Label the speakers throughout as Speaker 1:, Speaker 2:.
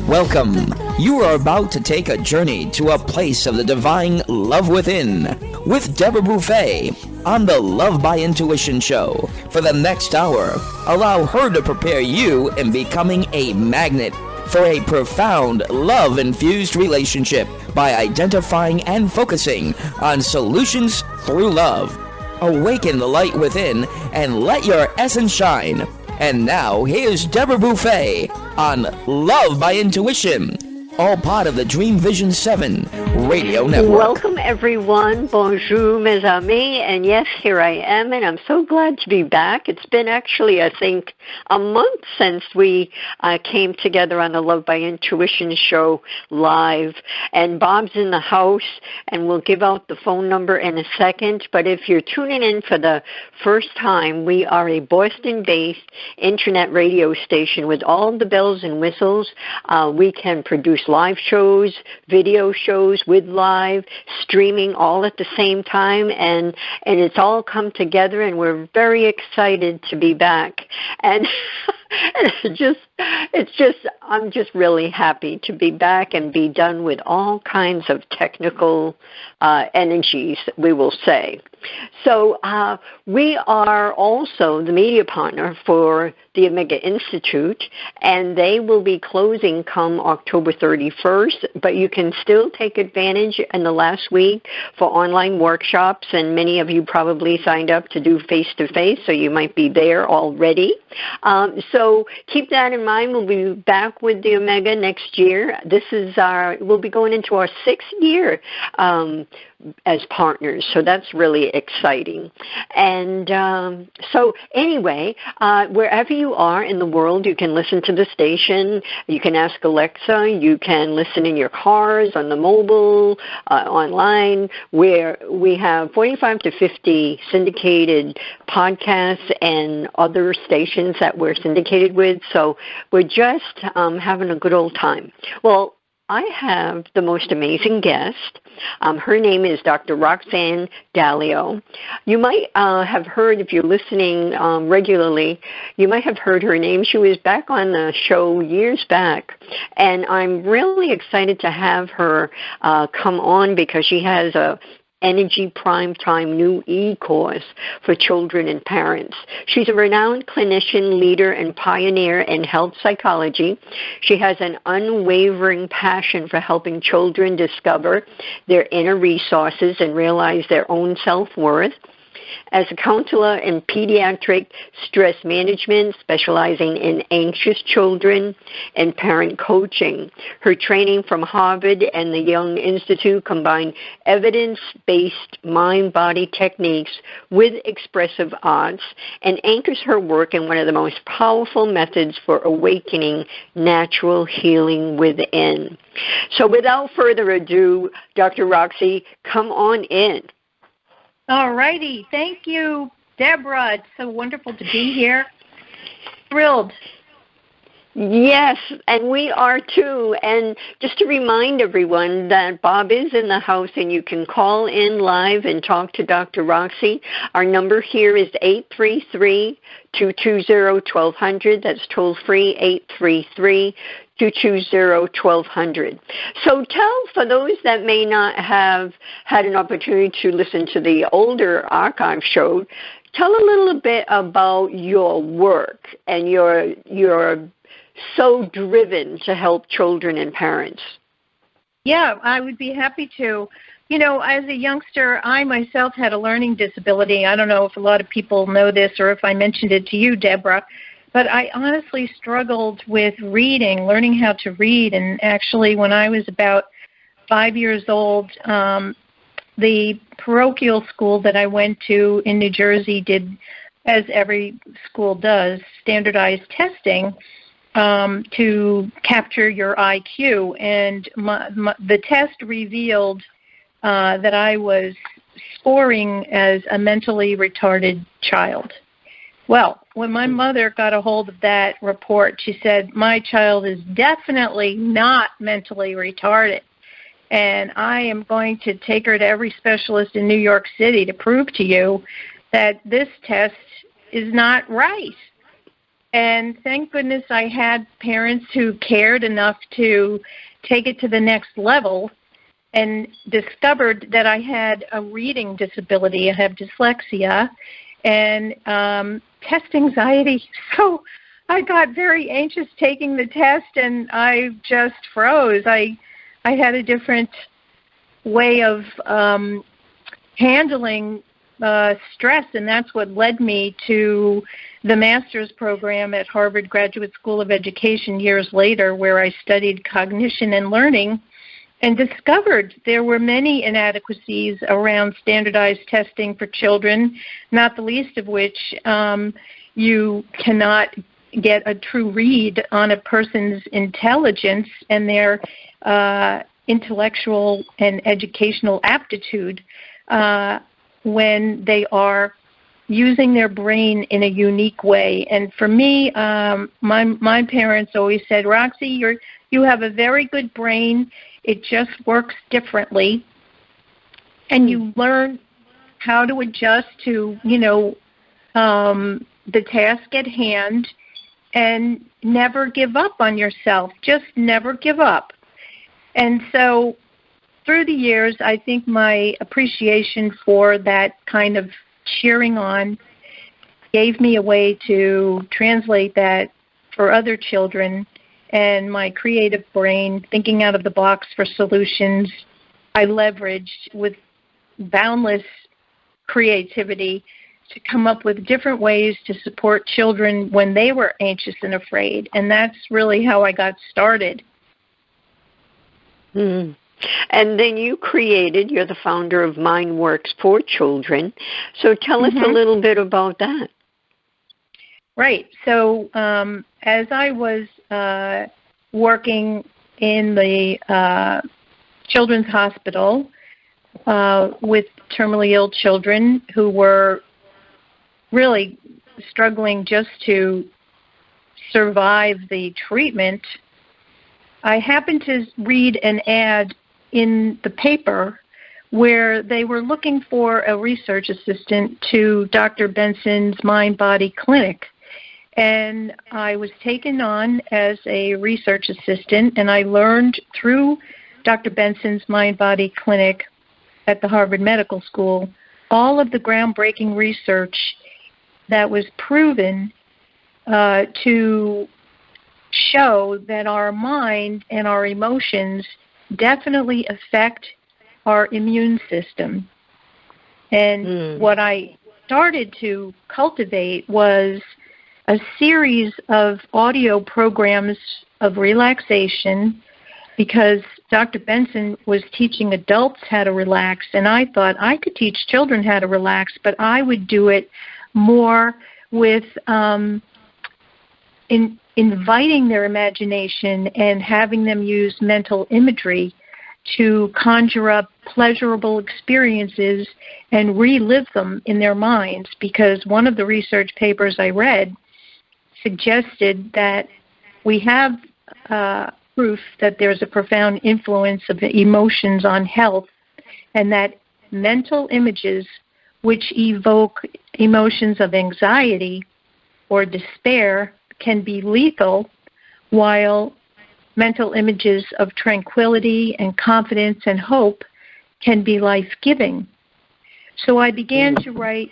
Speaker 1: Welcome. You are about to take a journey to a place of the divine love within with Deborah Beauvais on the Love by Intuition show. For the next hour, allow her to prepare you in becoming a magnet for a profound love-infused relationship by identifying and focusing on solutions through love. Awaken the light within and let your essence shine. And now, here's Deborah Beauvais on Love by Intuition, all part of the Dream Vision 7 radio network.
Speaker 2: Welcome, everyone. Bonjour, mes amis. And yes, here I am, and I'm so glad to be back. It's been actually, I think, a month since we came together on the Love by Intuition show live. And Bob's in the house, and we'll give out the phone number in a second. But if you're tuning in for the first time, we are a Boston-based internet radio station with all the bells and whistles. We can produce live shows, video shows with live, streaming all at the same time, and it's all come together, and we're very excited to be back. And I'm just really happy to be back and be done with all kinds of technical energies, we will say. So we are also the media partner for the Jung Institute, and they will be closing come October 31st, but you can still take advantage in the last week for online workshops, and many of you probably signed up to do face-to-face, so you might be there already. So keep that in mind. We'll be back with the Omega next year. We'll be going into our 6th year as partners, so that's really exciting. And so anyway, wherever you are in the world, you can listen to the station. You can ask Alexa. You can listen in your cars, on the mobile, online, where we have 45 to 50 syndicated podcasts and other stations that we're syndicated with. So we're just having a good old time. Well, I have the most amazing guest. Her name is Dr. Roxanne Daleo. You might have heard, if you're listening regularly, you might have heard her name. She was back on the show years back, and I'm really excited to have her come on because she has a Energy Primetime New E-Course for children and parents. She's a renowned clinician, leader, and pioneer in health psychology. She has an unwavering passion for helping children discover their inner resources and realize their own self-worth. As a counselor in pediatric stress management, specializing in anxious children and parent coaching. Her training from Harvard and the Jung Institute combine evidence-based mind-body techniques with expressive arts and anchors her work in one of the most powerful methods for awakening natural healing within. So without further ado, Dr. Roxie, come on in.
Speaker 3: All righty. Thank you, Deborah. It's so wonderful to be here. Thrilled.
Speaker 2: Yes, and we are too. And just to remind everyone that Bob is in the house and you can call in live and talk to Dr. Roxie. Our number here is 833-220-1200. That's toll-free, 833-220-1200. So for those that may not have had an opportunity to listen to the older archive show, tell a little bit about your work and your so driven to help children and parents.
Speaker 3: Yeah, I would be happy to. You know, as a youngster, I myself had a learning disability. I don't know if a lot of people know this or if I mentioned it to you, Deborah, but I honestly struggled with reading, learning how to read. And actually, when I was about 5 years old, the parochial school that I went to in New Jersey did, as every school does, standardized testing to capture your IQ. And the test revealed that I was scoring as a mentally retarded child. Well, when my mother got a hold of that report, she said, my child is definitely not mentally retarded, and I am going to take her to every specialist in New York City to prove to you that this test is not right. And thank goodness I had parents who cared enough to take it to the next level and discovered that I had a reading disability. I have dyslexia and test anxiety. So I got very anxious taking the test, and I just froze. I had a different way of handling stress, and that's what led me to the master's program at Harvard Graduate School of Education years later, where I studied cognition and learning and discovered there were many inadequacies around standardized testing for children, not the least of which you cannot get a true read on a person's intelligence and their intellectual and educational aptitude when they are using their brain in a unique way. And for me, my parents always said, Roxie, you have a very good brain. It just works differently. And you learn how to adjust to, the task at hand and never give up on yourself. Just never give up. And so through the years, I think my appreciation for that kind of cheering on gave me a way to translate that for other children, and my creative brain, thinking out of the box for solutions, I leveraged with boundless creativity to come up with different ways to support children when they were anxious and afraid. And that's really how I got started.
Speaker 2: Mm. And then you're the founder of MindWorks for children. So tell us a little bit about that.
Speaker 3: Right. So as I was working in the children's hospital with terminally ill children who were really struggling just to survive the treatment, I happened to read an ad in the paper where they were looking for a research assistant to Dr. Benson's Mind Body Clinic. And I was taken on as a research assistant, and I learned through Dr. Benson's Mind Body Clinic at the Harvard Medical School all of the groundbreaking research that was proven to show that our mind and our emotions definitely affect our immune system. And what I started to cultivate was a series of audio programs of relaxation, because Dr. Benson was teaching adults how to relax, and I thought I could teach children how to relax, but I would do it more with inviting their imagination and having them use mental imagery to conjure up pleasurable experiences and relive them in their minds, because one of the research papers I read suggested that we have proof that there's a profound influence of the emotions on health, and that mental images which evoke emotions of anxiety or despair can be lethal, while mental images of tranquility and confidence and hope can be life-giving. So I began to write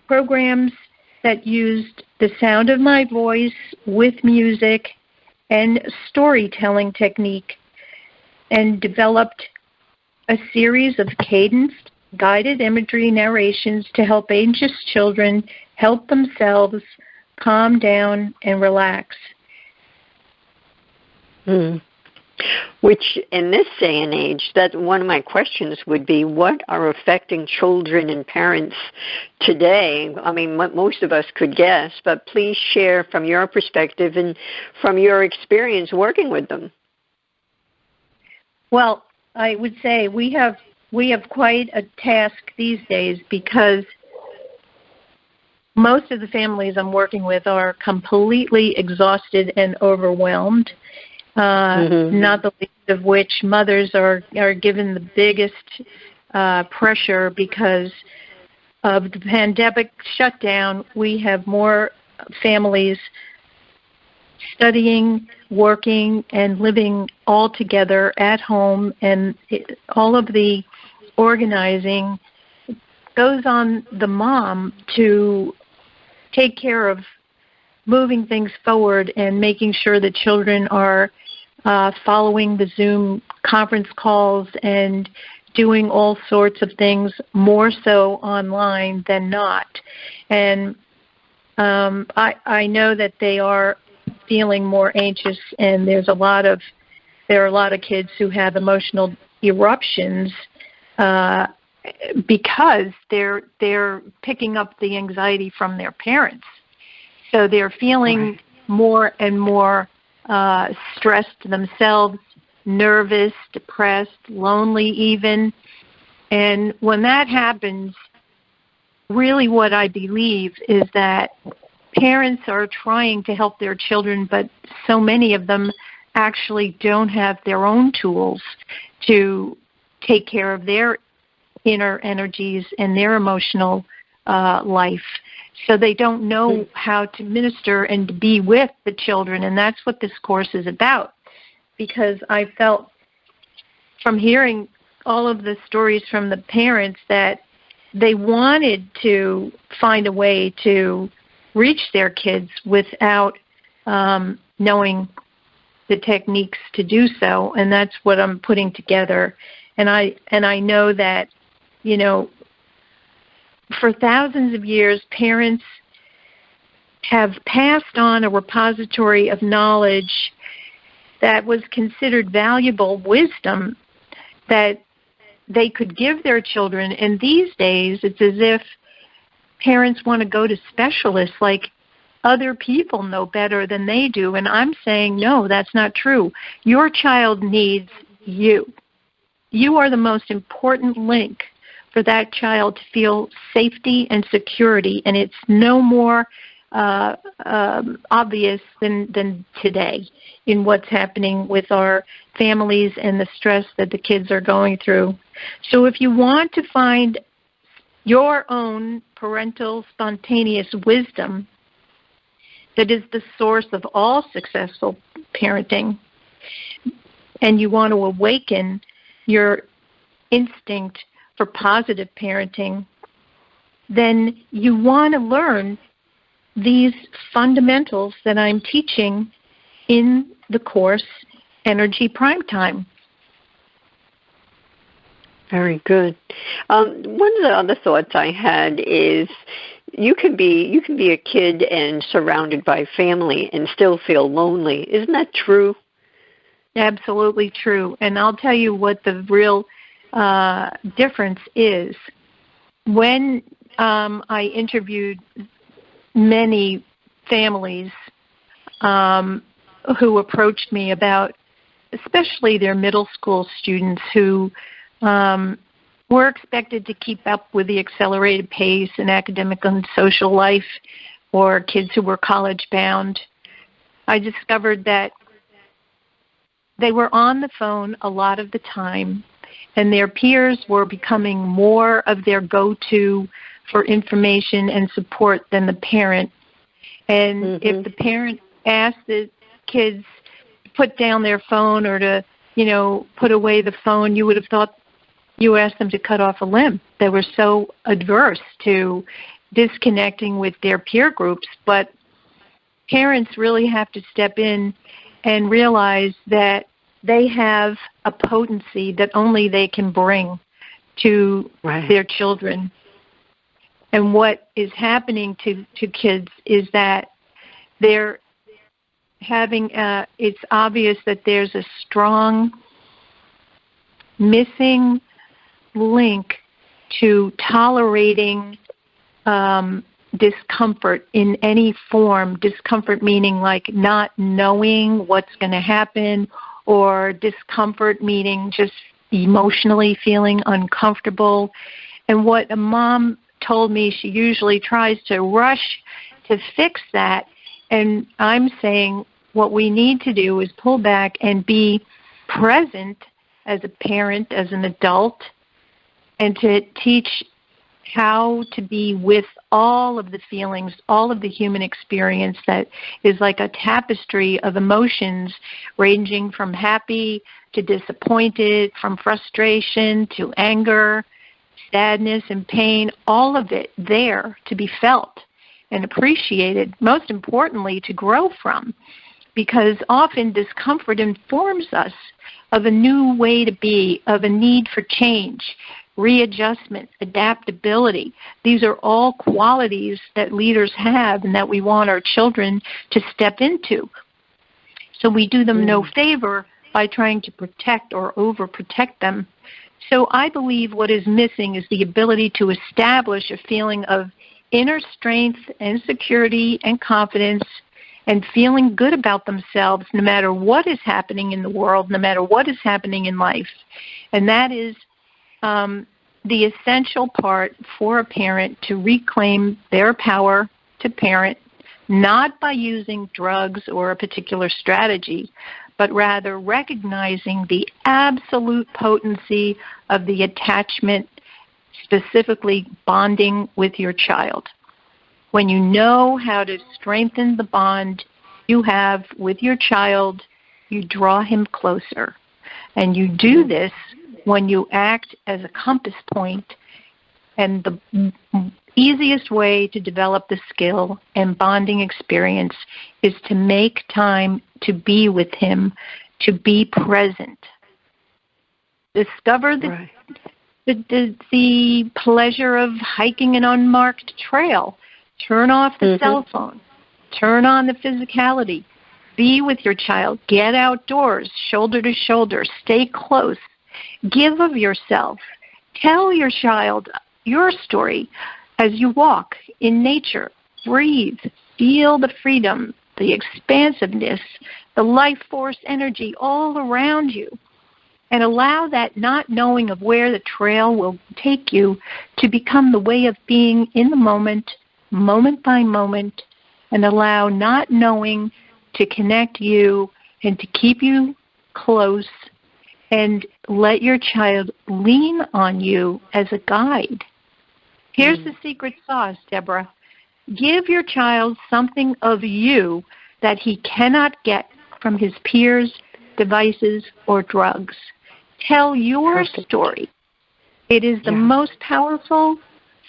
Speaker 3: programs that used the sound of my voice with music and storytelling technique, and developed a series of cadenced, guided imagery narrations to help anxious children help themselves calm down and relax.
Speaker 2: Which, in this day and age, that one of my questions would be, what are affecting children and parents today? I mean, most of us could guess, but please share from your perspective and from your experience working with them.
Speaker 3: Well, I would say we have quite a task these days, because most of the families I'm working with are completely exhausted and overwhelmed. Not the least of which mothers are given the biggest pressure because of the pandemic shutdown. We have more families studying, working, and living all together at home, and all of the organizing goes on the mom to take care of moving things forward and making sure the children are following the Zoom conference calls and doing all sorts of things, more so online than not. And I know that they are feeling more anxious, and there are a lot of kids who have emotional eruptions because they're picking up the anxiety from their parents. So they're feeling more and more stressed themselves, nervous, depressed, lonely even. And when that happens, really what I believe is that parents are trying to help their children, but so many of them actually don't have their own tools to take care of their inner energies and their emotional life. So they don't know how to minister and to be with the children, and that's what this course is about. Because I felt from hearing all of the stories from the parents that they wanted to find a way to reach their kids without knowing the techniques to do so, and that's what I'm putting together. And I know that, you know, for thousands of years, parents have passed on a repository of knowledge that was considered valuable wisdom that they could give their children. And these days, it's as if parents want to go to specialists like other people know better than they do. And I'm saying, no, that's not true. Your child needs you. You are the most important link for that child to feel safety and security, and it's no more obvious than today in what's happening with our families and the stress that the kids are going through. So if you want to find your own parental spontaneous wisdom that is the source of all successful parenting, and you want to awaken your instinct for positive parenting, then you want to learn these fundamentals that I'm teaching in the course Energy Prime Time.
Speaker 2: Very good. One of the other thoughts I had is you can be a kid and surrounded by family and still feel lonely. Isn't that true?
Speaker 3: Absolutely true. And I'll tell you what the real difference is. When I interviewed many families who approached me about, especially their middle school students who were expected to keep up with the accelerated pace in academic and social life, or kids who were college-bound, I discovered that they were on the phone a lot of the time, and their peers were becoming more of their go-to for information and support than the parent. And if the parent asked the kids to put down their phone or to, put away the phone, you would have thought you asked them to cut off a limb. They were so adverse to disconnecting with their peer groups. But parents really have to step in and realize that they have a potency that only they can bring to their children. And what is happening to kids is that they're having, it's obvious that there's a strong missing link to tolerating discomfort in any form. Discomfort meaning like not knowing what's going to happen, or discomfort meaning just emotionally feeling uncomfortable. And what a mom told me, she usually tries to rush to fix that. And I'm saying what we need to do is pull back and be present as a parent, as an adult, and to teach how to be with all of the feelings, all of the human experience that is like a tapestry of emotions ranging from happy to disappointed, from frustration to anger, sadness and pain, all of it there to be felt and appreciated, most importantly, to grow from, because often discomfort informs us of a new way to be, of a need for change, readjustment, adaptability. These are all qualities that leaders have and that we want our children to step into. So we do them no favor by trying to protect or overprotect them. So I believe what is missing is the ability to establish a feeling of inner strength and security and confidence and feeling good about themselves no matter what is happening in the world, no matter what is happening in life. And that is the essential part for a parent to reclaim their power to parent, not by using drugs or a particular strategy, but rather recognizing the absolute potency of the attachment, specifically bonding with your child. When you know how to strengthen the bond you have with your child, you draw him closer. And you do this when you act as a compass point. And the easiest way to develop the skill and bonding experience is to make time to be with him, to be present. Discover the pleasure of hiking an unmarked trail. Turn off the cell phone. Turn on the physicality. Be with your child. Get outdoors, shoulder to shoulder. Stay close. Give of yourself. Tell your child your story as you walk in nature. Breathe. Feel the freedom, the expansiveness, the life force energy all around you. And allow that not knowing of where the trail will take you to become the way of being in the moment by moment, and allow not knowing to connect you and to keep you close, and let your child lean on you as a guide. Here's the secret sauce, Deborah. Give your child something of you that he cannot get from his peers, devices, or drugs. Tell your story. It is the most powerful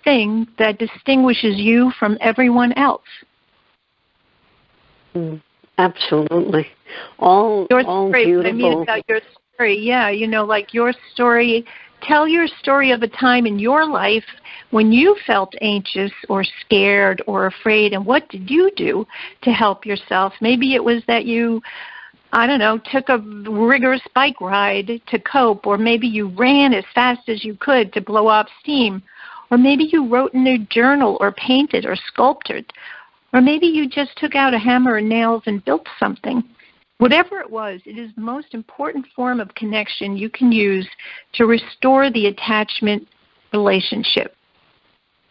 Speaker 3: thing that distinguishes you from everyone else.
Speaker 2: Absolutely. All beautiful.
Speaker 3: I mean about your story. Yeah, like your story. Tell your story of a time in your life when you felt anxious or scared or afraid, and what did you do to help yourself? Maybe it was that you, took a rigorous bike ride to cope, or maybe you ran as fast as you could to blow off steam, or maybe you wrote in a journal or painted or sculpted, or maybe you just took out a hammer and nails and built something. Whatever it was, it is the most important form of connection you can use to restore the attachment relationship.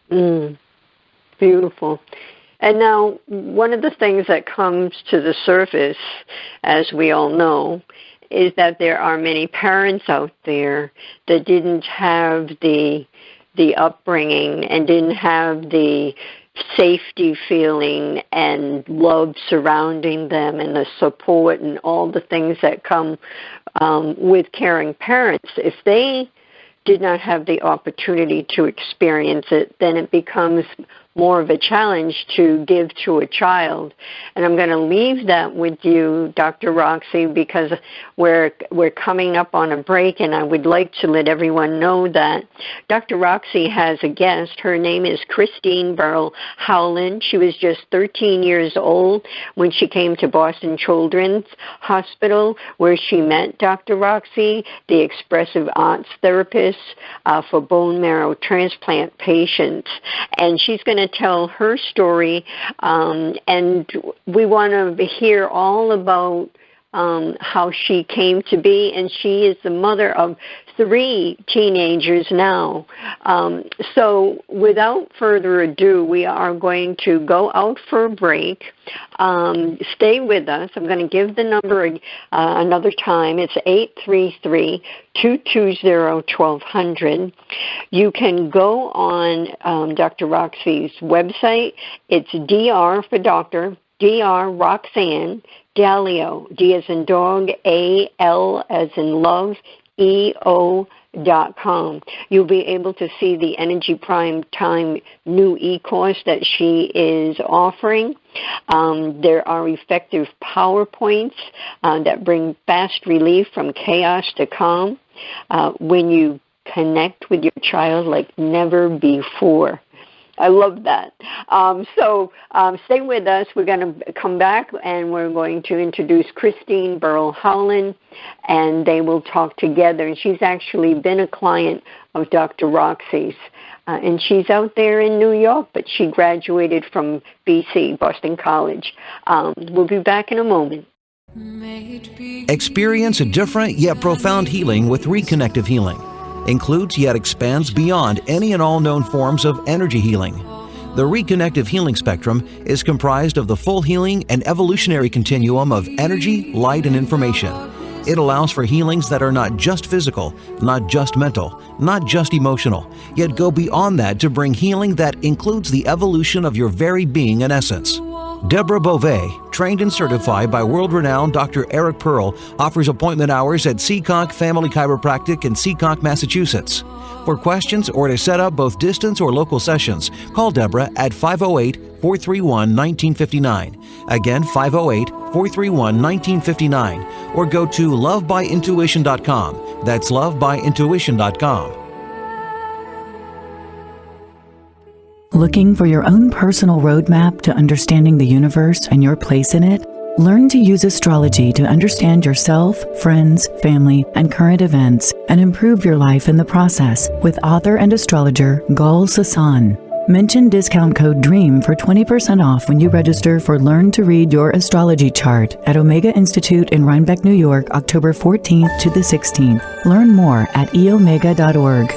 Speaker 2: Beautiful. And now, one of the things that comes to the surface, as we all know, is that there are many parents out there that didn't have the upbringing and didn't have the safety feeling and love surrounding them and the support and all the things that come with caring parents. If they did not have the opportunity to experience it, then it becomes more of a challenge to give to a child. And I'm going to leave that with you, Dr. Roxie, because we're coming up on a break, and I would like to let everyone know that Dr. Roxie has a guest. Her name is Christine Burl Howland. She was just 13 years old when she came to Boston Children's Hospital, where she met Dr. Roxie, the expressive arts therapist for bone marrow transplant patients. And she's going to tell her story, and we want to hear all about how she came to be, and she is the mother of 3 teenagers now. So without further ado, we are going to go out for a break. Stay with us. I'm going to give the number another time. It's 833-220-1200. You can go on Dr. Roxie's website. It's DR for doctor, DR Roxanne, Daleo, D as in dog, A-L as in love, EO.com. You'll be able to see the Energy Prime Time new e-course that she is offering. There are effective PowerPoints that bring fast relief from chaos to calm when you connect with your child like never before. I love that. So stay with us. We're going to come back, and we're going to introduce Christine Burrell-Howland, and they will talk together. And she's actually been a client of Dr. Roxie's, and she's out there in New York, but she graduated from BC, Boston College. We'll be back in a moment.
Speaker 4: Experience a different yet profound healing with Reconnective Healing. Includes yet expands beyond any and all known forms of energy healing. The Reconnective Healing spectrum is comprised of the full healing and evolutionary continuum of energy, light, and information. It allows for healings that are not just physical, not just mental, not just emotional, yet go beyond that to bring healing that includes the evolution of your very being and essence. Deborah Beauvais, trained and certified by world-renowned Dr. Eric Pearl, offers appointment hours at Seacock Family Chiropractic in Seacock, Massachusetts. For questions or to set up both distance or local sessions, call Deborah at 508-431-1959. Again, 508-431-1959. Or go to lovebyintuition.com. That's lovebyintuition.com.
Speaker 5: Looking for your own personal roadmap to understanding the universe and your place in it? Learn to use astrology to understand yourself, friends, family, and current events, and improve your life in the process with author and astrologer Gul Sasan. Mention discount code DREAM for 20% off when you register for Learn to Read Your Astrology Chart at Omega Institute in Rhinebeck, New York, October 14th to the 16th. Learn more at eomega.org.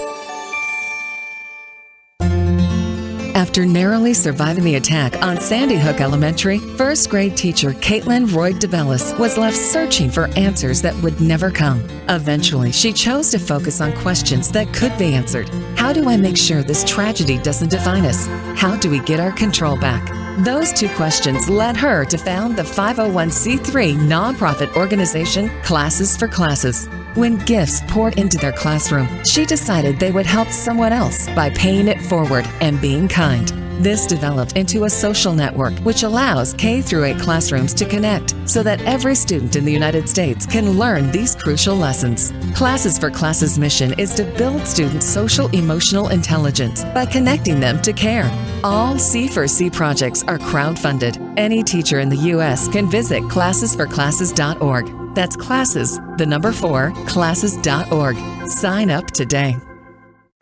Speaker 6: After narrowly surviving the attack on Sandy Hook Elementary, first-grade teacher Caitlin Royd DeBellis was left searching for answers that would never come. Eventually, she chose to focus on questions that could be answered. How do I make sure this tragedy doesn't define us? How do we get our control back? Those 2 questions led her to found the 501c3 nonprofit organization Classes for Classes. When gifts poured into their classroom, she decided they would help someone else by paying it forward and being kind. This developed into a social network which allows K-8 classrooms to connect so that every student in the United States can learn these crucial lessons. Classes for Classes' mission is to build students' social-emotional intelligence by connecting them to care. All C4C projects are crowdfunded. Any teacher in the U.S. can visit classesforclasses.org. That's classes, the number 4, classes.org. Sign up today.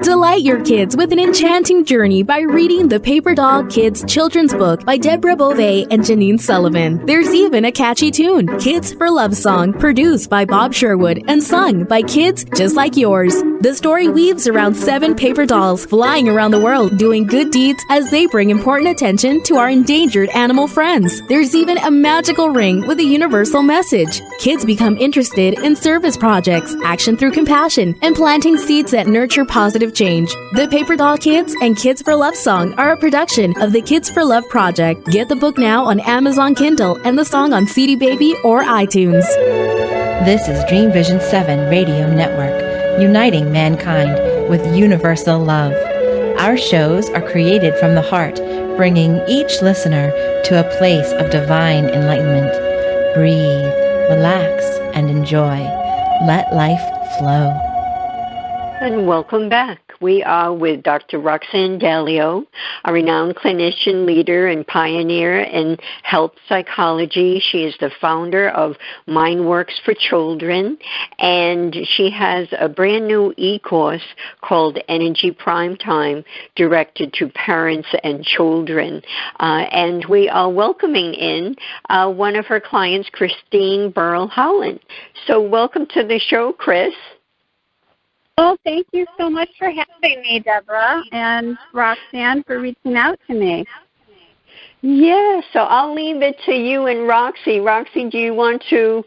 Speaker 7: Delight your kids with an enchanting journey by reading the Paper Doll Kids children's book by Deborah Beauvais and Janine Sullivan. There's even a catchy tune, Kids for Love Song, produced by Bob Sherwood and sung by kids just like yours. The story weaves around 7 paper dolls flying around the world doing good deeds as they bring important attention to our endangered animal friends. There's even a magical ring with a universal message. Kids become interested in service projects, action through compassion, and planting seeds that nurture positive change. The Paper Doll Kids and Kids for Love Song are a production of the Kids for Love Project. Get the book now on Amazon Kindle and the song on CD Baby or iTunes.
Speaker 8: This is Dream Vision 7 Radio Network, uniting mankind with universal love. Our shows are created from the heart, bringing each listener to a place of divine enlightenment. Breathe, relax, and enjoy. Let life flow.
Speaker 2: And welcome back. We are with Dr. Roxanne Daleo, a renowned clinician, leader, and pioneer in health psychology. She is the founder of MindWorks for Children, and she has a brand new e-course called Energy Prime Time, directed to parents and children. And we are welcoming in one of her clients, Christine Burl-Howland. So welcome to the show, Chris.
Speaker 9: Well, thank you so much for having me, Deborah, and Roxanne for reaching out to me.
Speaker 2: Yeah, so I'll leave it to you and Roxie. Roxie, do you want to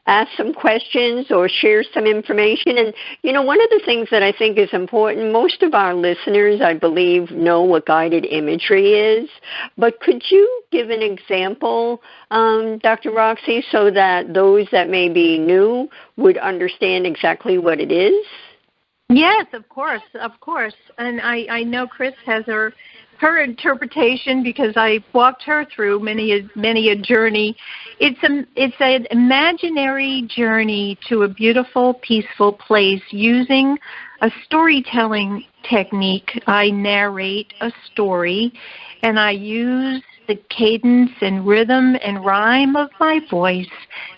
Speaker 2: ask some questions or share some information? And, you know, one of the things that I think is important, most of our listeners, I believe, know what guided imagery is, but could you give an example, Dr. Roxie, so that those that may be new would understand exactly what it is?
Speaker 3: Yes, of course. And I know Chris has her interpretation because I walked her through many a journey. It's an imaginary journey to a beautiful, peaceful place using a storytelling technique. I narrate a story, and I use the cadence and rhythm and rhyme of my voice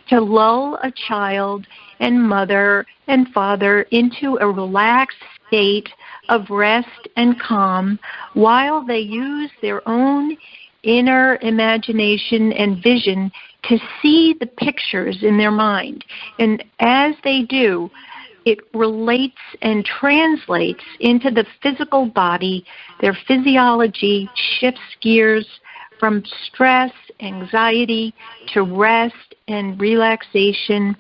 Speaker 3: to lull a child and mother and father into a relaxed state of rest and calm while they use their own inner imagination and vision to see the pictures in their mind. And as they do, it relates and translates into the physical body. Their physiology shifts gears from stress, anxiety, to rest and relaxation.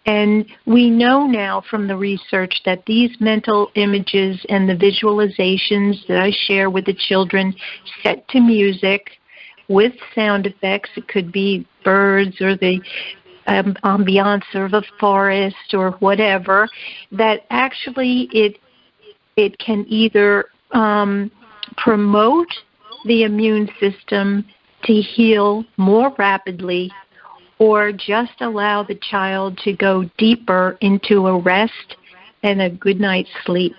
Speaker 3: And we know now from the research that these mental images and the visualizations that I share with the children set to music with sound effects, it could be birds or the ambiance of a forest or whatever, that actually it can either promote the immune system to heal more rapidly, or just allow the child to go deeper into a rest and a good night's sleep.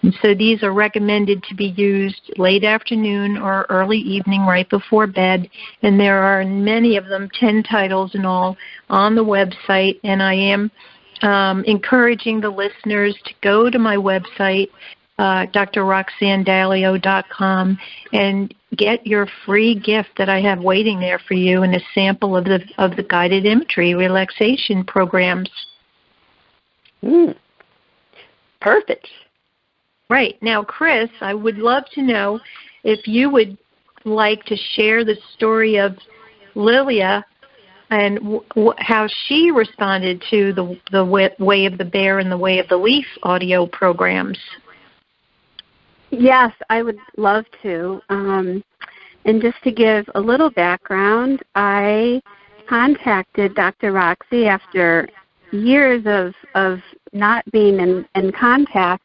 Speaker 3: And so these are recommended to be used late afternoon or early evening right before bed. And there are many of them, 10 titles in all, on the website. And I am encouraging the listeners to go to my website, drroxannedaleo.com, and get your free gift that I have waiting there for you, and a sample of the guided imagery relaxation programs.
Speaker 2: Perfect.
Speaker 3: Right. Now, Chris, I would love to know if you would like to share the story of Lilia and how she responded to the Way of the Bear and the Way of the Leaf audio programs.
Speaker 9: Yes, I would love to. And just to give a little background, I contacted Dr. Roxie after years of not being in contact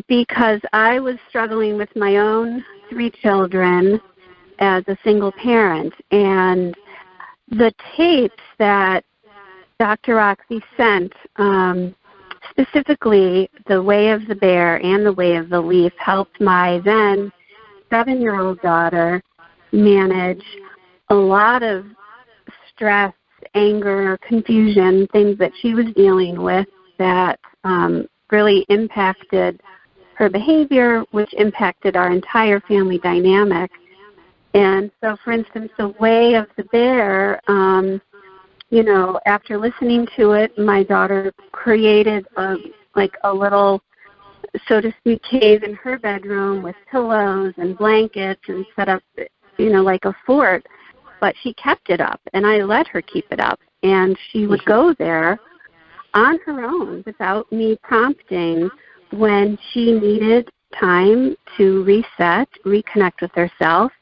Speaker 9: because I was struggling with my own 3 children as a single parent. And the tapes that Dr. Roxie sent, specifically the Way of the Bear and the Way of the Leaf, helped my then 7-year-old daughter manage a lot of stress, anger, confusion, things that she was dealing with that really impacted her behavior, which impacted our entire family dynamic. And so, for instance, the Way of the Bear, you know, after listening to it, my daughter created a little, so to speak, cave in her bedroom with pillows and blankets and set up, you know, like a fort. But she kept it up, and I let her keep it up. And she would go there on her own without me prompting when she needed time to reset, reconnect with herself.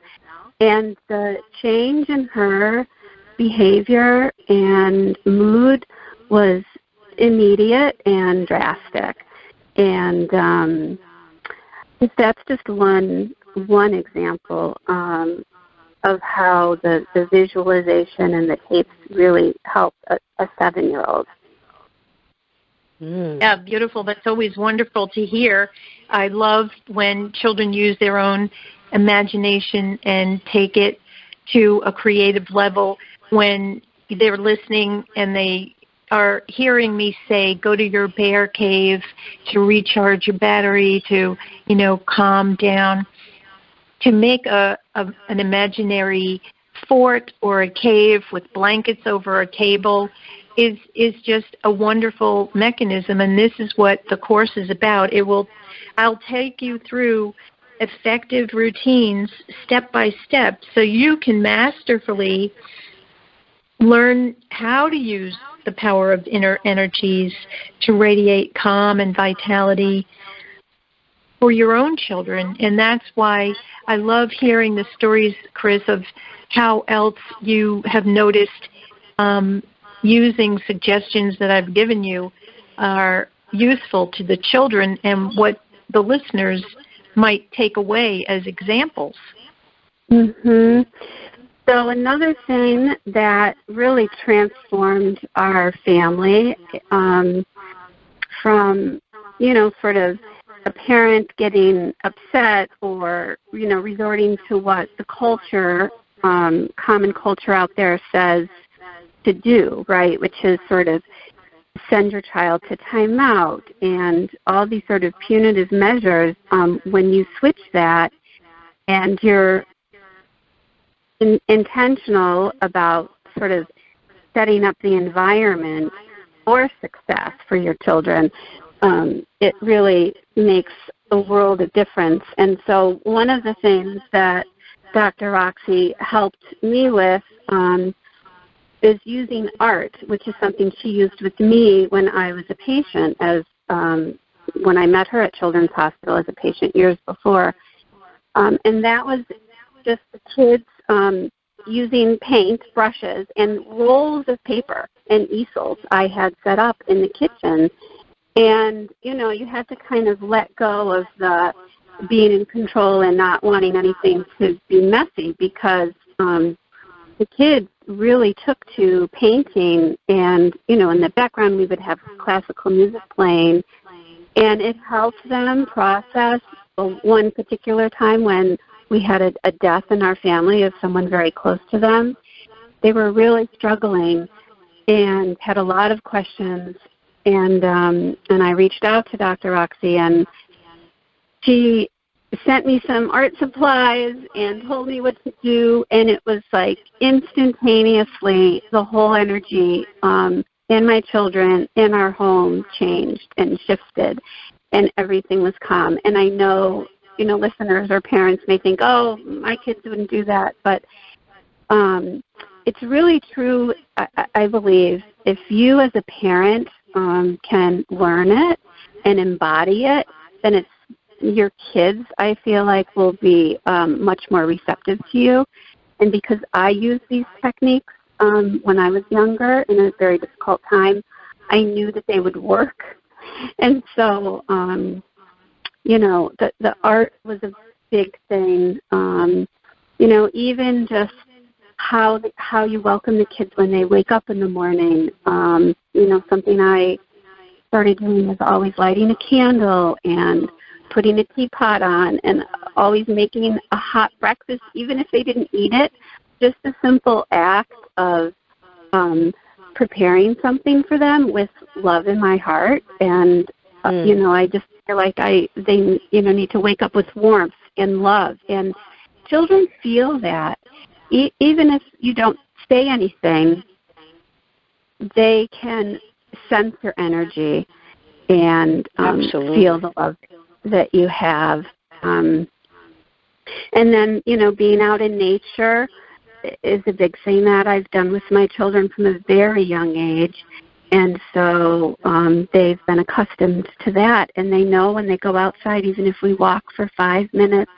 Speaker 9: And the change in her behavior and mood was immediate and drastic. And that's just one example of how the visualization and the tapes really helped a 7-year-old.
Speaker 3: Yeah, beautiful. That's always wonderful to hear. I love when children use their own imagination and take it to a creative level when they're listening and they are hearing me say, go to your bear cave to recharge your battery, to, calm down. To make an imaginary fort or a cave with blankets over a table is just a wonderful mechanism, and this is what the course is about. I'll take you through effective routines step by step so you can masterfully learn how to use the power of inner energies to radiate calm and vitality for your own children. And that's why I love hearing the stories, Chris, of how else you have noticed using suggestions that I've given you are useful to the children and what the listeners might take away as examples.
Speaker 9: Mm-hmm. So another thing that really transformed our family from, sort of a parent getting upset or, resorting to what the culture, common culture out there says to do, right, which is sort of send your child to timeout and all these sort of punitive measures. When you switch that and you're intentional about sort of setting up the environment for success for your children, it really makes a world of difference. And so one of the things that Dr. Roxie helped me with is using art, which is something she used with me when I was a patient, when I met her at Children's Hospital as a patient years before. And that was just the kids using paint, brushes, and rolls of paper and easels I had set up in the kitchen. And, you had to kind of let go of the being in control and not wanting anything to be messy because the kids really took to painting. And, in the background we would have classical music playing. And it helped them process one particular time when we had a death in our family of someone very close to them. They were really struggling and had a lot of questions. And I reached out to Dr. Roxie, and she sent me some art supplies and told me what to do. And it was like instantaneously the whole energy in my children, in our home changed and shifted, and everything was calm. And I know, listeners or parents may think, oh, my kids wouldn't do that. But it's really true, I believe, if you as a parent can learn it and embody it, then it's your kids, I feel like, will be much more receptive to you. And because I used these techniques when I was younger in a very difficult time, I knew that they would work. And so, the art was a big thing. Even just how you welcome the kids when they wake up in the morning. Something I started doing was always lighting a candle and putting a teapot on and always making a hot breakfast, even if they didn't eat it. Just a simple act of preparing something for them with love in my heart. And, I just feel like they need to wake up with warmth and love. And children feel that. Even if you don't say anything, they can sense your energy and feel the love that you have. And then, being out in nature is a big thing that I've done with my children from a very young age. And so they've been accustomed to that. And they know when they go outside, even if we walk for 5 minutes,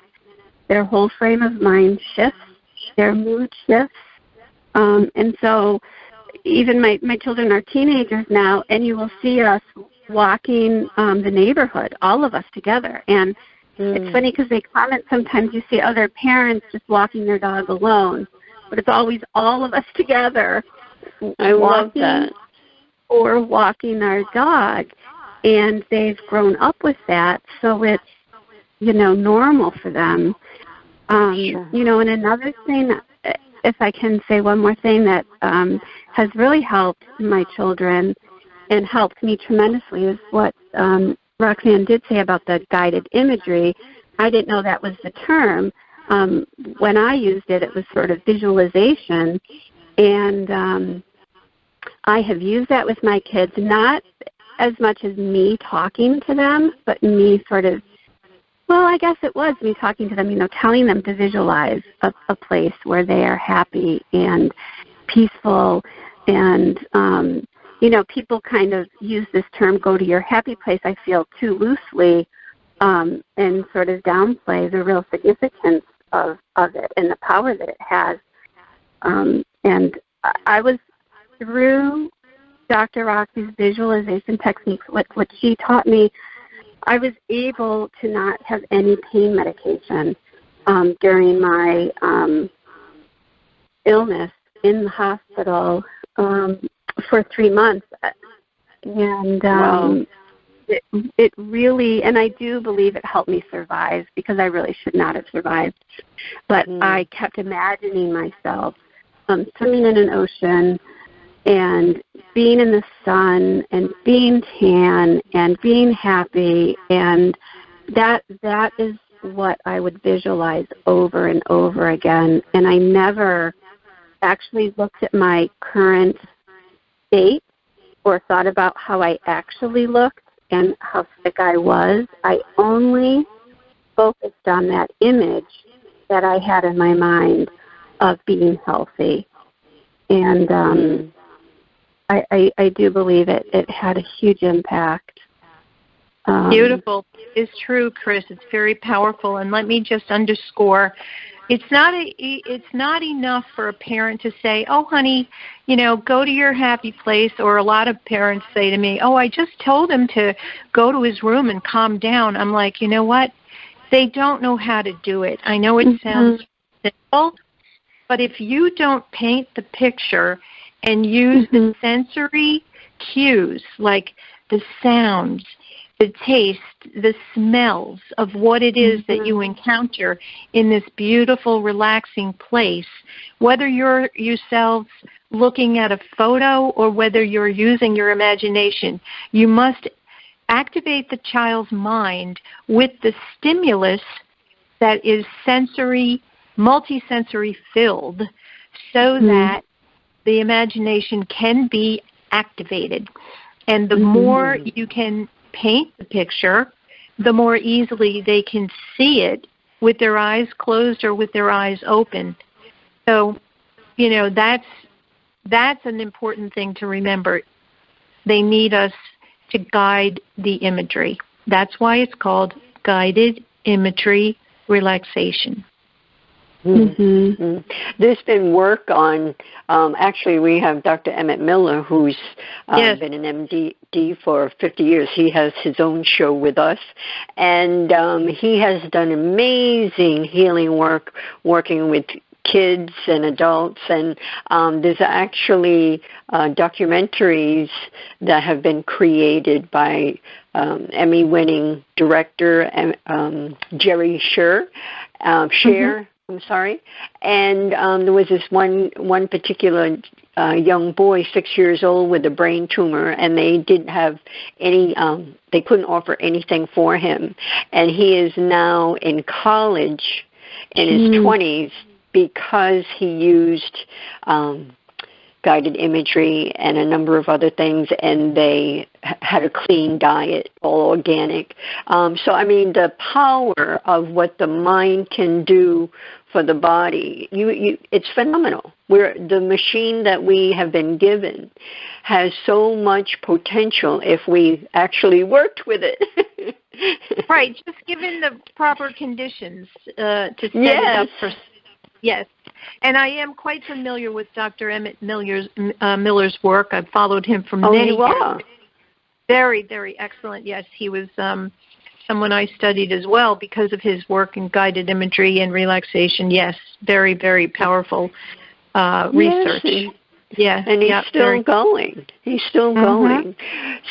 Speaker 9: their whole frame of mind shifts, their mood shifts. And so even my children are teenagers now, and you will see us walking the neighborhood, all of us together. And it's funny because they comment sometimes you see other parents just walking their dog alone, but it's always all of us together.
Speaker 2: I love that.
Speaker 9: Or walking our dog. and they've grown up with that, so it's, normal for them.
Speaker 2: Sure.
Speaker 9: And another thing, if I can say one more thing that has really helped my children and helped me tremendously is what Roxanne did say about the guided imagery. I didn't know that was the term. When I used it, it was sort of visualization, and I have used that with my kids, not as much as me talking to them, but me sort of, well, I guess it was me talking to them, telling them to visualize a place where they are happy and peaceful. And, people kind of use this term, go to your happy place, I feel, too loosely, and sort of downplay the real significance of it and the power that it has. And I was, through Dr. Roxie's visualization techniques, what she taught me, I was able to not have any pain medication during my illness in the hospital for 3 months. And
Speaker 2: wow.
Speaker 9: it really, and I do believe it helped me survive, because I really should not have survived. But I kept imagining myself swimming in an ocean and being in the sun and being tan and being happy, and that is what I would visualize over and over again. And I never actually looked at my current state or thought about how I actually looked and how sick I was. I only focused on that image that I had in my mind of being healthy. And I do believe it had a huge impact.
Speaker 3: Beautiful. It's true, Chris. It's very powerful. And let me just underscore, it's not enough for a parent to say, oh, honey, go to your happy place. Or a lot of parents say to me, oh, I just told him to go to his room and calm down. I'm like, you know what? They don't know how to do it. I know it sounds simple, but if you don't paint the picture and use the sensory cues, like the sounds, the taste, the smells of what it is that you encounter in this beautiful, relaxing place, whether you're yourselves looking at a photo or whether you're using your imagination, you must activate the child's mind with the stimulus that is sensory, multisensory filled, so that the imagination can be activated. And the more you can paint the picture, the more easily they can see it with their eyes closed or with their eyes open. So, that's an important thing to remember. They need us to guide the imagery. That's why it's called guided imagery relaxation.
Speaker 2: There's been work on, actually we have Dr. Emmett Miller, who's been an MD for 50 years. He has his own show with us, and he has done amazing healing work working with kids and adults, and there's actually documentaries that have been created by Emmy-winning director Jerry Sher. And there was this one particular young boy, 6 years old, with a brain tumor, and they didn't have any, they couldn't offer anything for him. And he is now in college in his 20s because he used guided imagery and a number of other things, and they had a clean diet, all organic. So, I mean, the power of what the mind can do for the body, it's phenomenal. The machine that we have been given has so much potential if we actually worked with it.
Speaker 3: Right, just given the proper conditions to set it up for. Yes, and I am quite familiar with Dr. Emmett Miller's work. I've followed him for many years. Very, very excellent. Yes, he was someone I studied as well because of his work in guided imagery and relaxation. Yes, very, very powerful research. Yeah,
Speaker 2: and he's still going. He's still going.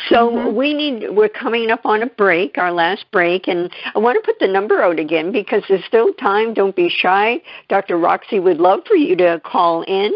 Speaker 2: So we're coming up on a break, our last break, and I want to put the number out again because there's still time. Don't be shy. Dr. Roxie would love for you to call in.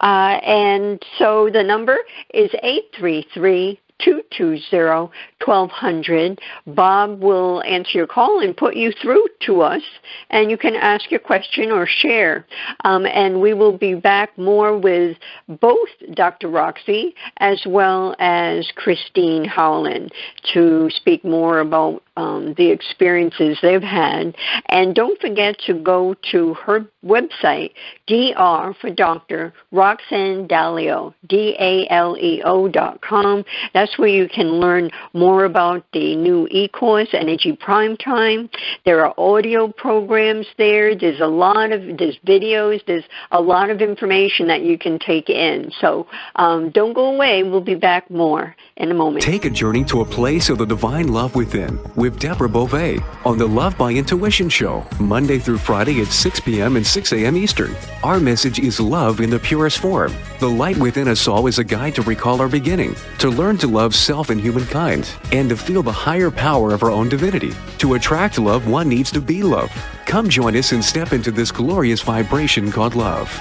Speaker 2: And so the number is 833-220-1200. Bob will answer your call and put you through to us, and you can ask your question or share. And we will be back more with both Dr. Roxie as well as Christine Howland to speak more about the experiences they've had. And don't forget to go to her website, DR for Dr. Roxanne Daleo, DALEO.com. That's where you can learn more about the new e-course, Energy Prime Time. There are audio programs there. There's videos. There's a lot of information that you can take in. So don't go away. We'll be back more in a moment.
Speaker 10: Take a journey to a place of the divine love within with Deborah Beauvais on the Love by Intuition Show, Monday through Friday at 6 p.m. and 6 a.m. Eastern. Our message is love in the purest form. The light within us all is a guide to recall our beginning, to learn to love self and humankind, and to feel the higher power of our own divinity. To attract love, one needs to be love. Come join us and step into this glorious vibration called love.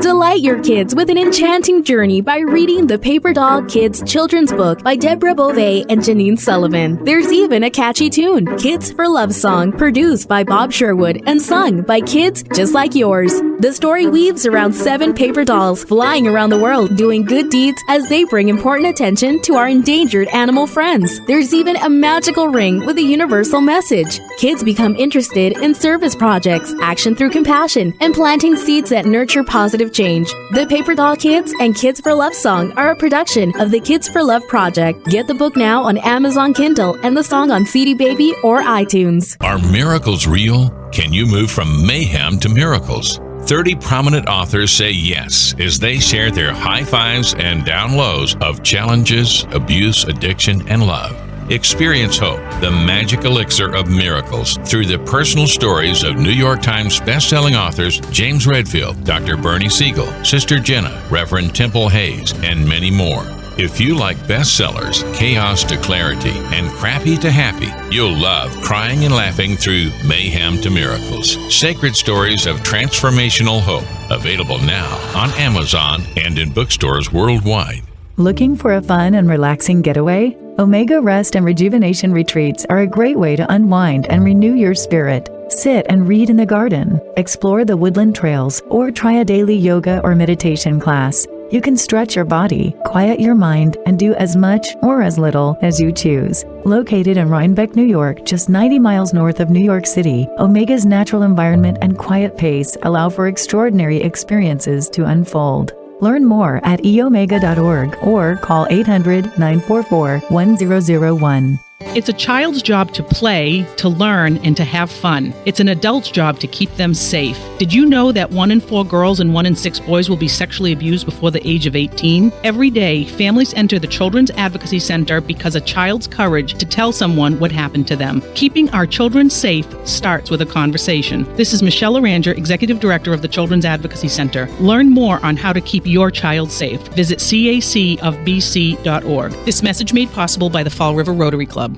Speaker 7: Delight your kids with an enchanting journey by reading the Paper Doll Kids Children's Book by Deborah Beauvais and Janine Sullivan. There's even a catchy tune, Kids for Love Song, produced by Bob Sherwood and sung by kids just like yours. The story weaves around 7 paper dolls flying around the world doing good deeds as they bring important attention to our endangered animal friends. There's even a magical ring with a universal message. Kids become interested in service projects, action through compassion, and planting seeds that nurture positive change. The Paper Doll Kids and Kids for Love Song are a production of the Kids for Love Project. Get the book now on Amazon Kindle and the song on CD Baby or iTunes.
Speaker 11: Are miracles real? Can you move from mayhem to miracles? 30 prominent authors say yes as they share their high fives and down lows of challenges, abuse, addiction, and love. Experience hope, the magic elixir of miracles, through the personal stories of New York Times bestselling authors James Redfield, Dr. Bernie Siegel, Sister Jenna, Reverend Temple Hayes, and many more. If you like bestsellers, chaos to clarity, and crappy to happy, you'll love crying and laughing through mayhem to miracles. Sacred stories of transformational hope. Available now on Amazon and in bookstores worldwide.
Speaker 5: Looking for a fun and relaxing getaway? Omega Rest and Rejuvenation Retreats are a great way to unwind and renew your spirit. Sit and read in the garden, explore the woodland trails, or try a daily yoga or meditation class. You can stretch your body, quiet your mind, and do as much or as little as you choose. Located in Rhinebeck, New York, just 90 miles north of New York City, Omega's natural environment and quiet pace allow for extraordinary experiences to unfold. Learn more at eomega.org or call 800-944-1001.
Speaker 12: It's a child's job to play, to learn, and to have fun. It's an adult's job to keep them safe. Did you know that 1 in 4 girls and 1 in 6 boys will be sexually abused before the age of 18? Every day, families enter the Children's Advocacy Center because a child's courage to tell someone what happened to them. Keeping our children safe starts with a conversation. This is Michelle Aranger, Executive Director of the Children's Advocacy Center. Learn more on how to keep your child safe. Visit cacofbc.org. This message made possible by the Fall River Rotary Club.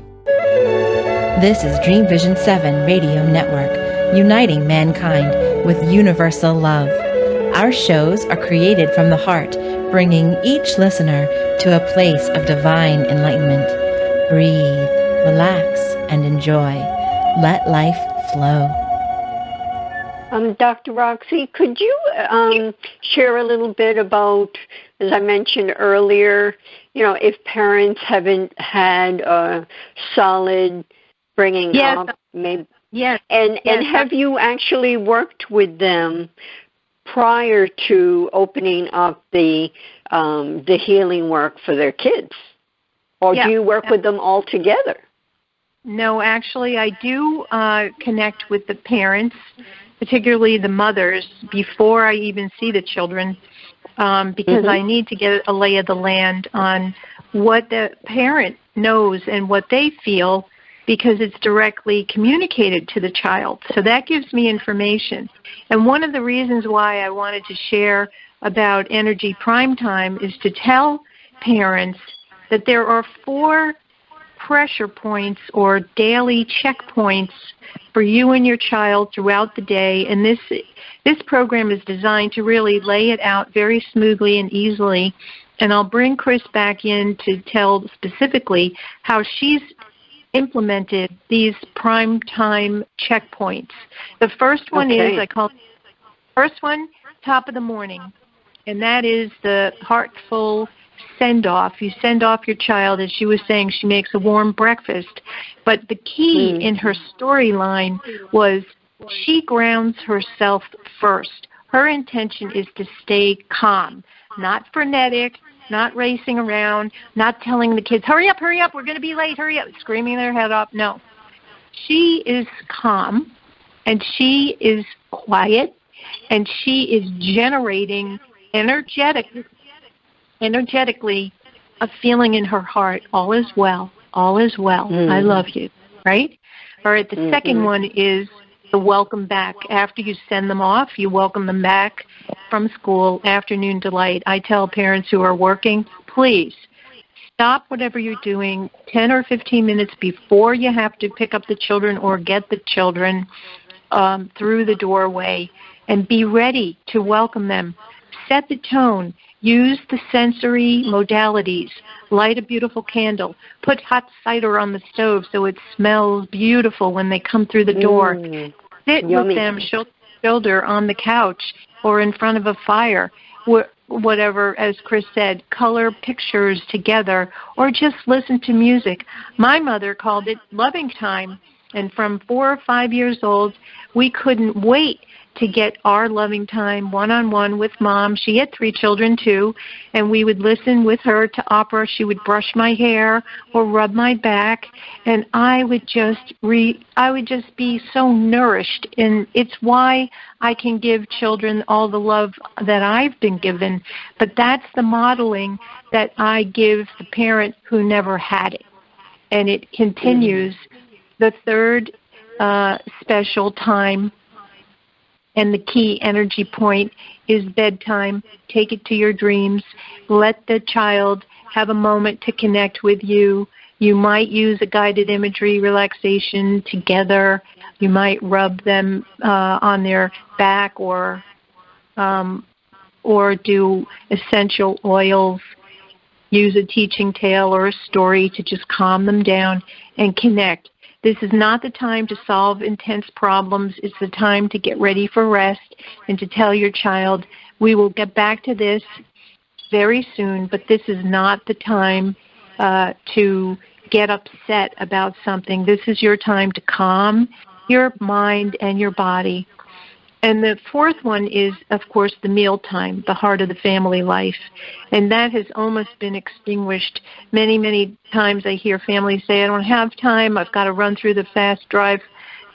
Speaker 8: This is Dream Vision 7 Radio Network, uniting mankind with universal love. Our shows are created from the heart, bringing each listener to a place of divine enlightenment. Breathe, relax, and enjoy. Let life flow.
Speaker 2: Dr. Roxie, could you share a little bit about, as I mentioned earlier, if parents haven't had a solid bringing up, maybe, and have you actually worked with them prior to opening up the healing work for their kids, or do you work with them all together?
Speaker 3: No, actually, I do connect with the parents, particularly the mothers, before I even see the children, because I need to get a lay of the land on what the parent knows and what they feel because it's directly communicated to the child. So that gives me information. And one of the reasons why I wanted to share about energy prime time is to tell parents that there are 4 pressure points or daily checkpoints for you and your child throughout the day. And this program is designed to really lay it out very smoothly and easily. And I'll bring Chris back in to tell specifically how she's implemented these prime time checkpoints. The first one is, I call it first one, top of the morning. And that is the heartful send-off. You send off your child. As she was saying, she makes a warm breakfast. But the key in her storyline was she grounds herself first. Her intention is to stay calm, not frenetic, not racing around, not telling the kids, hurry up, we're going to be late, hurry up, screaming their head off. No. She is calm, and she is quiet, and she is generating energetically a feeling in her heart, all is well, I love you, right? All right, the second one is the welcome back. After you send them off, you welcome them back from school, afternoon delight. I tell parents who are working, please stop whatever you're doing 10 or 15 minutes before you have to pick up the children or get the children through the doorway, and be ready to welcome them. Set the tone. Use the sensory modalities. Light a beautiful candle. Put hot cider on the stove so it smells beautiful when they come through the door. Sit with them shoulder to shoulder on the couch or in front of a fire. Whatever, as Chris said, color pictures together or just listen to music. My mother called it loving time. And from 4 or 5 years old, we couldn't wait to get our loving time one-on-one with Mom. She had 3 children, too, and we would listen with her to opera. She would brush my hair or rub my back, and I would just be so nourished. And it's why I can give children all the love that I've been given. But that's the modeling that I give the parent who never had it. And it continues. The third special time and the key energy point is bedtime. Take it to your dreams. Let the child have a moment to connect with you. You might use a guided imagery relaxation together. You might rub them on their back or do essential oils. Use a teaching tale or a story to just calm them down and connect. This is not the time to solve intense problems. It's the time to get ready for rest and to tell your child, we will get back to this very soon, but this is not the time to get upset about something. This is your time to calm your mind and your body. And the fourth one is, of course, the mealtime, the heart of the family life. And that has almost been extinguished. Many, many times I hear families say, I don't have time, I've got to run through the fast drive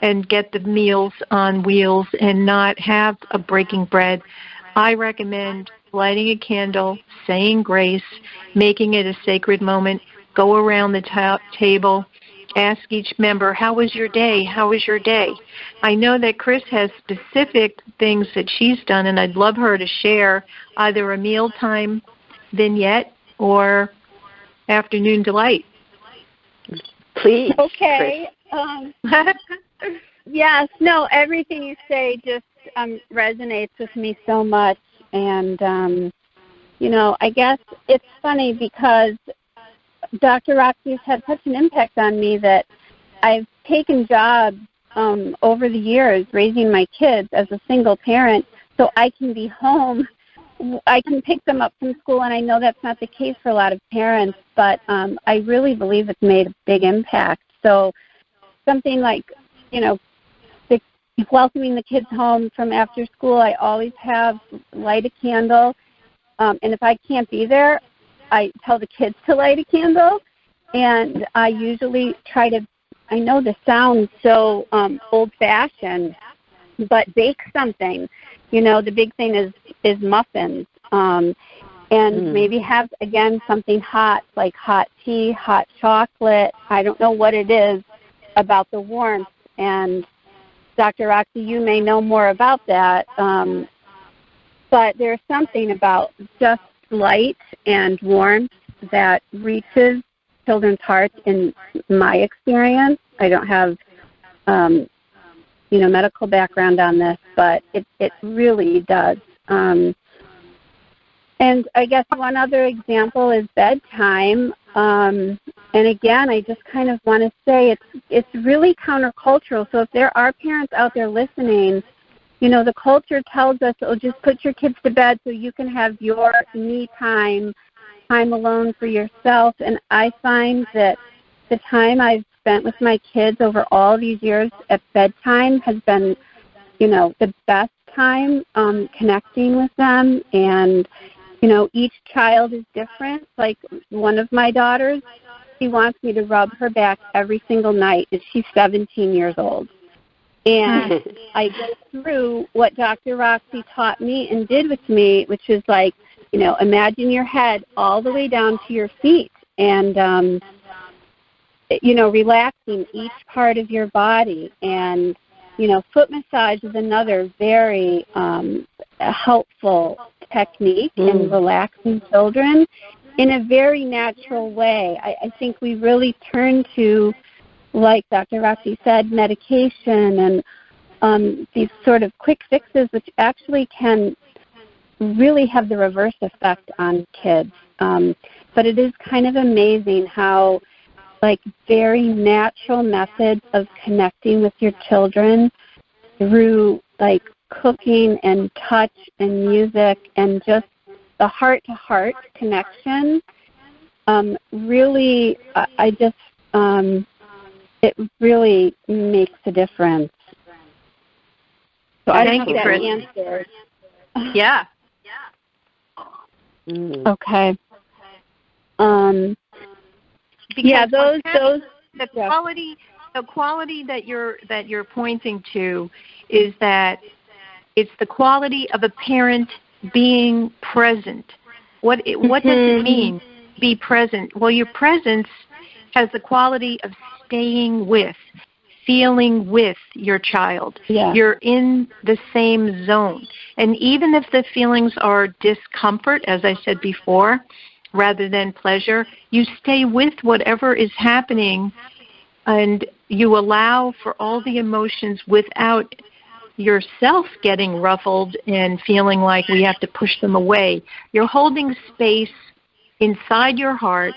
Speaker 3: and get the meals on wheels and not have a breaking bread. I recommend lighting a candle, saying grace, making it a sacred moment, go around the table, ask each member, how was your day? How was your day? I know that Chris has specific things that she's done, and I'd love her to share either a mealtime vignette or afternoon delight.
Speaker 2: Please.
Speaker 9: Okay. Yes, no, everything you say just resonates with me so much. And, I guess it's funny because Dr. Roxie's had such an impact on me that I've taken jobs over the years raising my kids as a single parent so I can be home. I can pick them up from school, and I know that's not the case for a lot of parents, but I really believe it's made a big impact. So something like, welcoming the kids home from after school, I always have light a candle, and if I can't be there, I tell the kids to light a candle, and I usually try to, I know this sounds so old-fashioned, but bake something. The big thing is muffins, and maybe have, again, something hot, like hot tea, hot chocolate. I don't know what it is, about the warmth. And Dr. Roxie, you may know more about that, but there's something about just light and warmth that reaches children's hearts in my experience. I don't have, medical background on this, but it really does. And I guess one other example is bedtime. And again, I just kind of want to say it's really countercultural. So if there are parents out there listening, the culture tells us, just put your kids to bed so you can have your me time alone for yourself. And I find that the time I've spent with my kids over all these years at bedtime has been, the best time connecting with them. And, each child is different. Like one of my daughters, she wants me to rub her back every single night, and she's 17 years old. And I go through what Dr. Roxie taught me and did with me, which is like, imagine your head all the way down to your feet and, relaxing each part of your body. And, foot massage is another very helpful technique in relaxing children in a very natural way. I think we really turn to, like Dr. Roxie said, medication and these sort of quick fixes, which actually can really have the reverse effect on kids. But it is kind of amazing how, very natural methods of connecting with your children through, cooking and touch and music and just the heart-to-heart connection, really, it really makes a difference. So
Speaker 3: Thank you, Chris. Yeah.
Speaker 9: Okay.
Speaker 3: The quality that you're pointing to is that it's the quality of a parent being present. What does it mean, be present? Well, your presence has the quality of staying with, feeling with your child. Yeah. You're in the same zone. And even if the feelings are discomfort, as I said before, rather than pleasure, you stay with whatever is happening and you allow for all the emotions without yourself getting ruffled and feeling like we have to push them away. You're holding space inside your heart,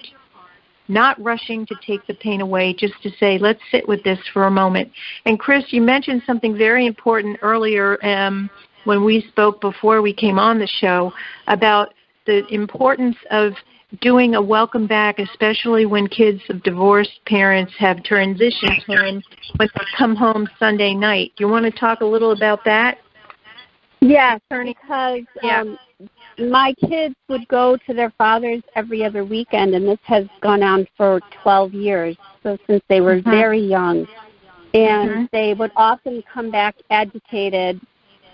Speaker 3: not rushing to take the pain away, just to say, let's sit with this for a moment. And Chris, you mentioned something very important earlier when we spoke before we came on the show about the importance of doing a welcome back, especially when kids of divorced parents have transition time when they come home Sunday night. Do you want to talk a little about that?
Speaker 9: Yes, because my kids would go to their fathers every other weekend, and this has gone on for 12 years, so since they were very young. And they would often come back agitated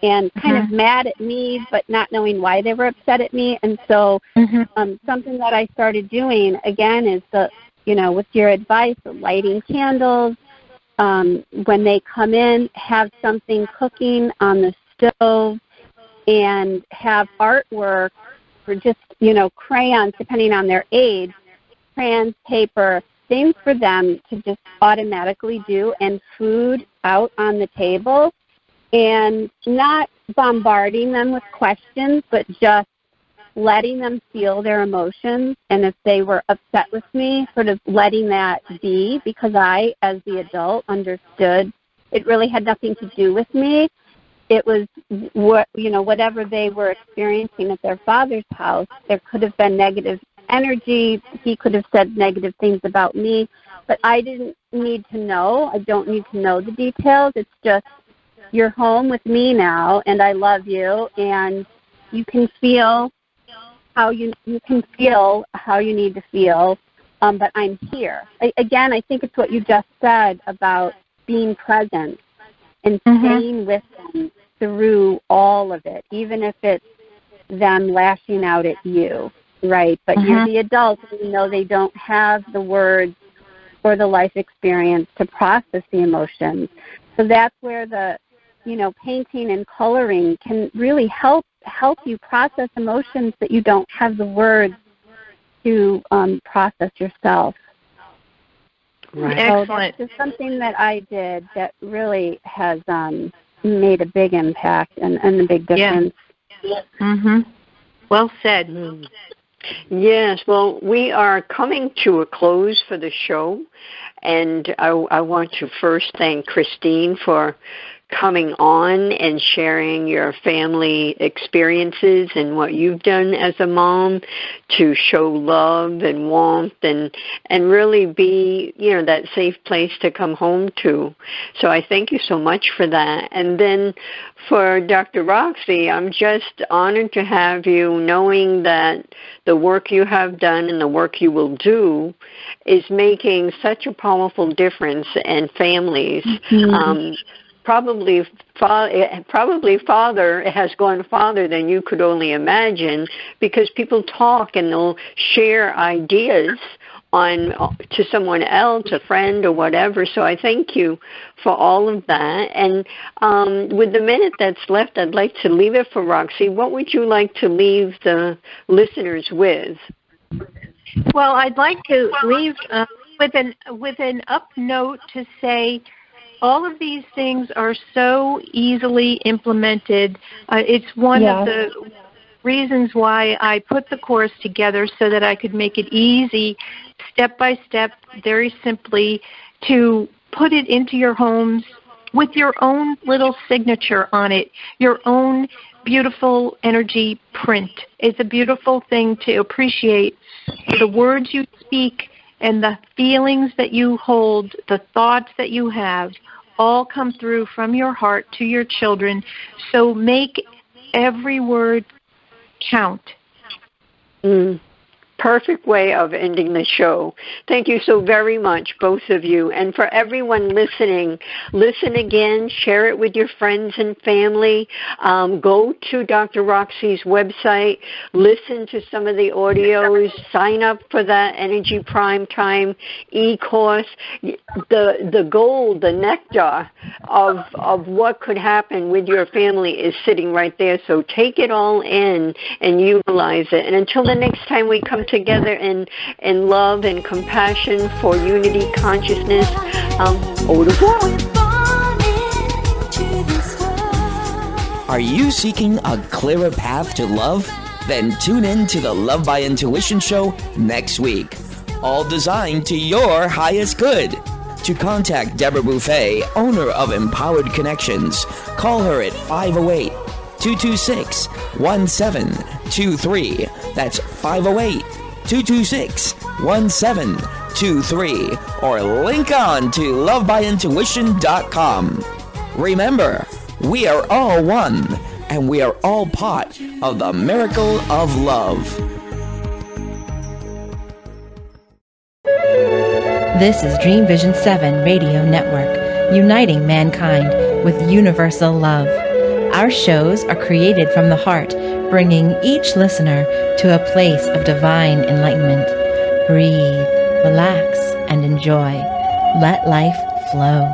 Speaker 9: and kind of mad at me, but not knowing why they were upset at me. And so something that I started doing, again, is, with your advice, lighting candles. When they come in, have something cooking on the stove and have artwork or just, crayons, depending on their age, crayons, paper, things for them to just automatically do, and food out on the table. And not bombarding them with questions, but just letting them feel their emotions. And if they were upset with me, sort of letting that be, because I, as the adult, understood it really had nothing to do with me. It was whatever they were experiencing at their father's house. There could have been negative energy. He could have said negative things about me, but I didn't need to know. I don't need to know the details. It's just, you're home with me now, and I love you, and you can feel how you feel how you need to feel, but I'm here. Again, I think it's what you just said about being present and staying with them through all of it, even if it's them lashing out at you, right? But you're the adult, and they don't have the words for the life experience to process the emotions. So that's where the, painting and coloring can really help you process emotions that you don't have the words to process yourself.
Speaker 3: Right.
Speaker 9: So
Speaker 3: Excellent.
Speaker 9: that's just something that I did that really has made a big impact and a big difference.
Speaker 3: Yeah. Mm-hmm. Well said.
Speaker 2: Yes, well, we are coming to a close for the show, and I want to first thank Christine for coming on and sharing your family experiences and what you've done as a mom to show love and warmth and really be, that safe place to come home to. So I thank you so much for that. And then for Dr. Roxie, I'm just honored to have you, knowing that the work you have done and the work you will do is making such a powerful difference in families. Mm-hmm. Probably farther, it has gone farther than you could only imagine, because people talk and they'll share ideas to someone else, a friend or whatever. So I thank you for all of that. And with the minute that's left, I'd like to leave it for Roxie. What would you like to leave the listeners with?
Speaker 3: Well, I'd like to leave with an up note to say, all of these things are so easily implemented. It's one of the reasons why I put the course together, so that I could make it easy, step by step, very simply, to put it into your homes with your own little signature on it, your own beautiful energy print. It's a beautiful thing to appreciate the words you speak and the feelings that you hold, the thoughts that you have, all come through from your heart to your children. So make every word count.
Speaker 2: Perfect way of ending the show. Thank you so very much, both of you. And for everyone listening, listen again, share it with your friends and family. Go to Dr. Roxie's website, listen to some of the audios, sign up for that Energy Prime Time e-course. The gold, the nectar of what could happen with your family is sitting right there. So take it all in and utilize it. And until the next time we come together in love and compassion for unity consciousness, au revoir.
Speaker 1: Are you seeking a clearer path to love? Then tune in to the Love by Intuition show next week, all designed to your highest good. To contact Deborah Beauvais, owner of Empowered Connections, call her at 508-226-1723. That's 508-226-1723. Or link on to lovebyintuition.com. Remember, we are all one, and we are all part of the miracle of love.
Speaker 8: This is Dream Vision 7 Radio Network, uniting mankind with universal love. Our shows are created from the heart, bringing each listener to a place of divine enlightenment. Breathe, relax, and enjoy. Let life flow.